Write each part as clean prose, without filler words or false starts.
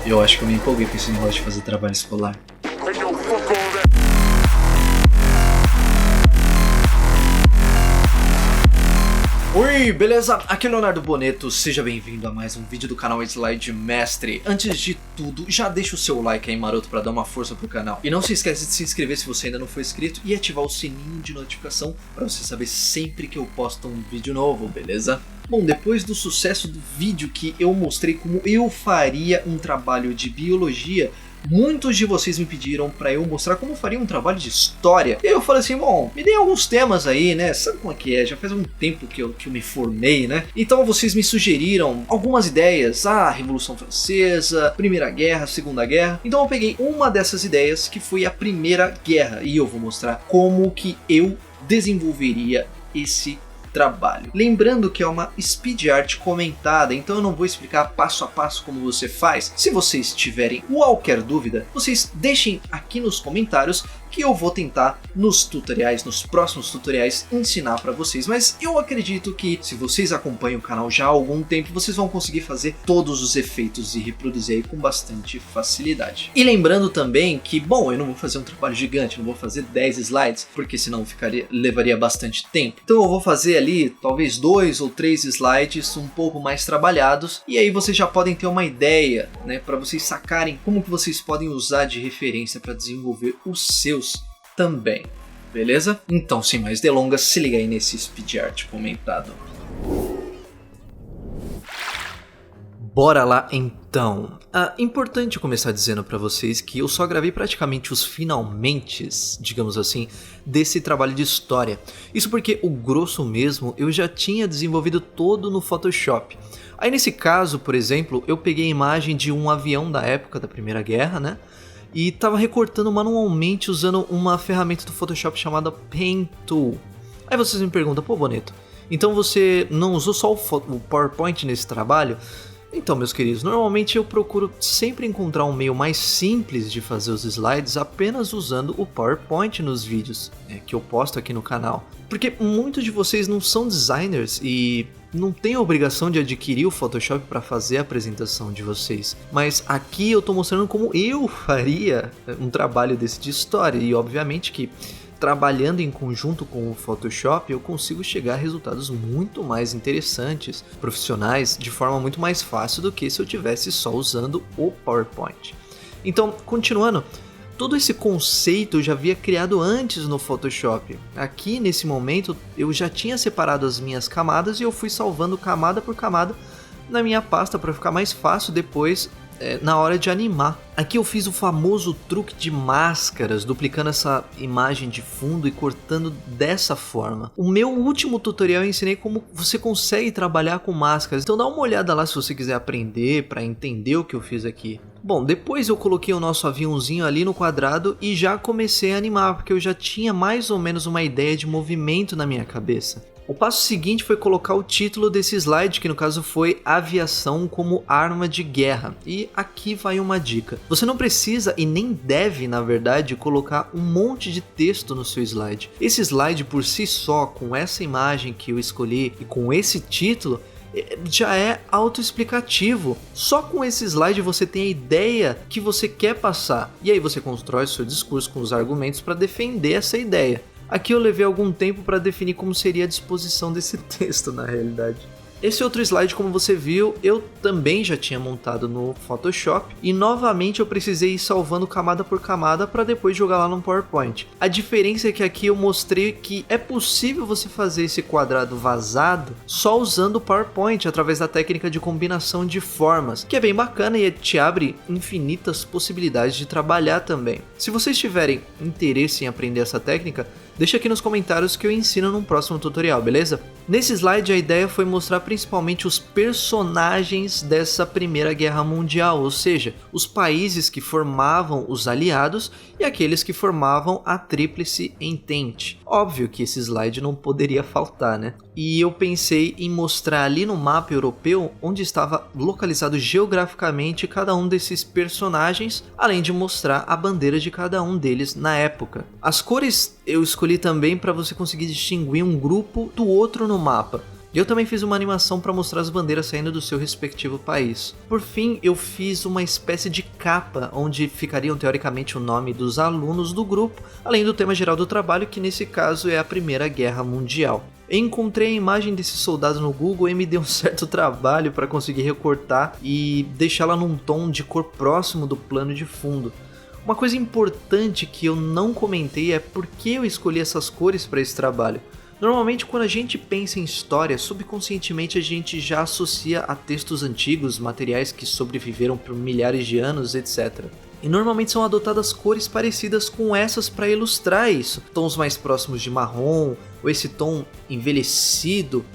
Eu acho que eu me empolguei com esse negócio de fazer trabalho escolar. Oi, beleza? Aqui é Leonardo Boneto, seja bem-vindo a mais um vídeo do canal Slide Mestre. Antes de tudo, já deixa o seu like aí maroto pra dar uma força pro canal. E não se esquece de se inscrever se você ainda não for inscrito e ativar o sininho de notificação pra você saber sempre que eu posto um vídeo novo, beleza? Bom, depois do sucesso do vídeo que eu mostrei como eu faria um trabalho de biologia, muitos de vocês me pediram para eu mostrar como eu faria um trabalho de história. E eu falei assim, bom, me dê alguns temas aí, né? Sabe como é que é? Já faz um tempo que eu me formei, né? Então vocês me sugeriram algumas ideias. Ah, Revolução Francesa, Primeira Guerra, Segunda Guerra. Então eu peguei uma dessas ideias, que foi a Primeira Guerra. E eu vou mostrar como que eu desenvolveria esse trabalho. Lembrando que é uma speed art comentada, então eu não vou explicar passo a passo como você faz. Se vocês tiverem qualquer dúvida, vocês deixem aqui nos comentários que eu vou tentar nos tutoriais, nos próximos tutoriais, ensinar para vocês. Mas eu acredito que se vocês acompanham o canal já há algum tempo, vocês vão conseguir fazer todos os efeitos e reproduzir aí com bastante facilidade. E lembrando também que, bom, eu não vou fazer um trabalho gigante, não vou fazer 10 slides, porque senão levaria bastante tempo. Então eu vou fazer ali talvez 2 ou 3 slides um pouco mais trabalhados, e aí vocês já podem ter uma ideia, né, para vocês sacarem como que vocês podem usar de referência para desenvolver os seus também, beleza? Então, sem mais delongas, se liga aí nesse speed art comentado. Bora lá então. Importante começar dizendo para vocês que eu só gravei praticamente os finalmentes, digamos assim, desse trabalho de história. Isso porque o grosso mesmo eu já tinha desenvolvido todo no Photoshop. Aí nesse caso, por exemplo, eu peguei a imagem de um avião da época da Primeira Guerra, né? E estava recortando manualmente usando uma ferramenta do Photoshop chamada Pen Tool. Aí vocês me perguntam, pô Boneto, então você não usou só o PowerPoint nesse trabalho? Então, meus queridos, normalmente eu procuro sempre encontrar um meio mais simples de fazer os slides apenas usando o PowerPoint nos vídeos que eu posto aqui no canal. Porque muitos de vocês não são designers e não têm a obrigação de adquirir o Photoshop para fazer a apresentação de vocês. Mas aqui eu estou mostrando como eu faria um trabalho desse de história e obviamente que trabalhando em conjunto com o Photoshop, eu consigo chegar a resultados muito mais interessantes, profissionais, de forma muito mais fácil do que se eu tivesse só usando o PowerPoint. Então, continuando, todo esse conceito eu já havia criado antes no Photoshop. Aqui, nesse momento, eu já tinha separado as minhas camadas e eu fui salvando camada por camada na minha pasta para ficar mais fácil depois na hora de animar. Aqui eu fiz o famoso truque de máscaras, duplicando essa imagem de fundo e cortando dessa forma. O meu último tutorial eu ensinei como você consegue trabalhar com máscaras, então dá uma olhada lá se você quiser aprender para entender o que eu fiz aqui. Bom, depois eu coloquei o nosso aviãozinho ali no quadrado e já comecei a animar, porque eu já tinha mais ou menos uma ideia de movimento na minha cabeça. O passo seguinte foi colocar o título desse slide, que no caso foi Aviação como Arma de Guerra. E aqui vai uma dica. Você não precisa e nem deve, na verdade, colocar um monte de texto no seu slide. Esse slide por si só, com essa imagem que eu escolhi e com esse título, já é autoexplicativo. Só com esse slide você tem a ideia que você quer passar. E aí você constrói seu discurso com os argumentos para defender essa ideia. Aqui eu levei algum tempo para definir como seria a disposição desse texto na realidade. Esse outro slide, como você viu, eu também já tinha montado no Photoshop e novamente eu precisei ir salvando camada por camada para depois jogar lá no PowerPoint. A diferença é que aqui eu mostrei que é possível você fazer esse quadrado vazado só usando o PowerPoint através da técnica de combinação de formas, que é bem bacana e te abre infinitas possibilidades de trabalhar também. Se vocês tiverem interesse em aprender essa técnica, deixa aqui nos comentários que eu ensino num próximo tutorial, beleza? Nesse slide a ideia foi mostrar principalmente os personagens dessa Primeira Guerra Mundial, ou seja, os países que formavam os aliados e aqueles que formavam a Tríplice Entente. Óbvio que esse slide não poderia faltar, né? E eu pensei em mostrar ali no mapa europeu onde estava localizado geograficamente cada um desses personagens, além de mostrar a bandeira de cada um deles na época. As cores eu escolhi também para você conseguir distinguir um grupo do outro no mapa. E eu também fiz uma animação para mostrar as bandeiras saindo do seu respectivo país. Por fim, eu fiz uma espécie de capa, onde ficariam teoricamente o nome dos alunos do grupo, além do tema geral do trabalho, que nesse caso é a Primeira Guerra Mundial. Eu encontrei a imagem desse soldado no Google e me deu um certo trabalho para conseguir recortar e deixá-la num tom de cor próximo do plano de fundo. Uma coisa importante que eu não comentei é por que eu escolhi essas cores para esse trabalho. Normalmente, quando a gente pensa em história, subconscientemente a gente já associa a textos antigos, materiais que sobreviveram por milhares de anos, etc. E normalmente são adotadas cores parecidas com essas para ilustrar isso. Tons mais próximos de marrom, ou esse tom envelhecido,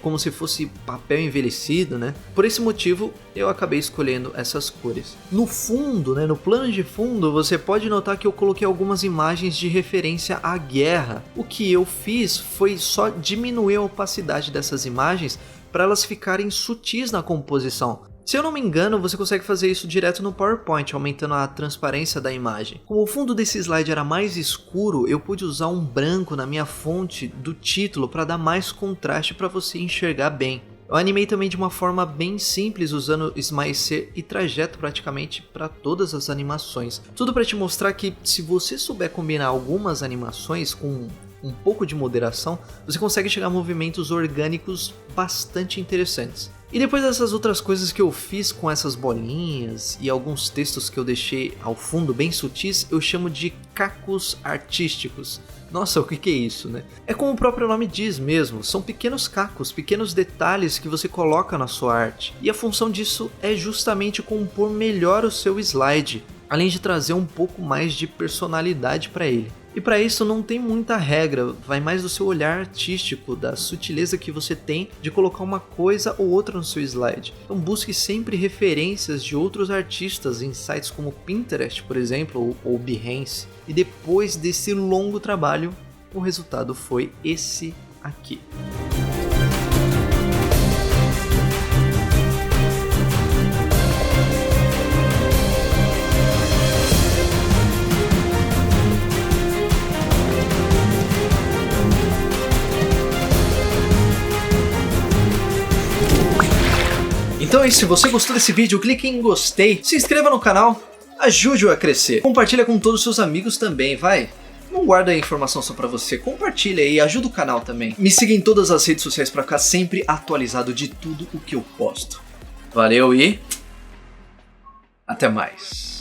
como se fosse papel envelhecido, né? Por esse motivo, eu acabei escolhendo essas cores. No fundo, no plano de fundo, você pode notar que eu coloquei algumas imagens de referência à guerra. O que eu fiz foi só diminuir a opacidade dessas imagens para elas ficarem sutis na composição. Se eu não me engano, você consegue fazer isso direto no PowerPoint, aumentando a transparência da imagem. Como o fundo desse slide era mais escuro, eu pude usar um branco na minha fonte do título para dar mais contraste para você enxergar bem. Eu animei também de uma forma bem simples, usando esmaecer e trajeto praticamente para todas as animações. Tudo para te mostrar que se você souber combinar algumas animações com um pouco de moderação, você consegue chegar a movimentos orgânicos bastante interessantes. E depois dessas outras coisas que eu fiz com essas bolinhas e alguns textos que eu deixei ao fundo bem sutis, eu chamo de cacos artísticos. Nossa, o que é isso, né? É como o próprio nome diz mesmo, são pequenos cacos, pequenos detalhes que você coloca na sua arte. E a função disso é justamente compor melhor o seu slide, além de trazer um pouco mais de personalidade para ele. E para isso não tem muita regra, vai mais do seu olhar artístico, da sutileza que você tem de colocar uma coisa ou outra no seu slide. Então busque sempre referências de outros artistas em sites como Pinterest, por exemplo, ou Behance. E depois desse longo trabalho, o resultado foi esse aqui. Então é isso, se você gostou desse vídeo, clique em gostei, se inscreva no canal, ajude-o a crescer. Compartilha com todos os seus amigos também, vai. Não guarda a informação só pra você, compartilha aí, ajuda o canal também. Me siga em todas as redes sociais pra ficar sempre atualizado de tudo o que eu posto. Valeu e até mais.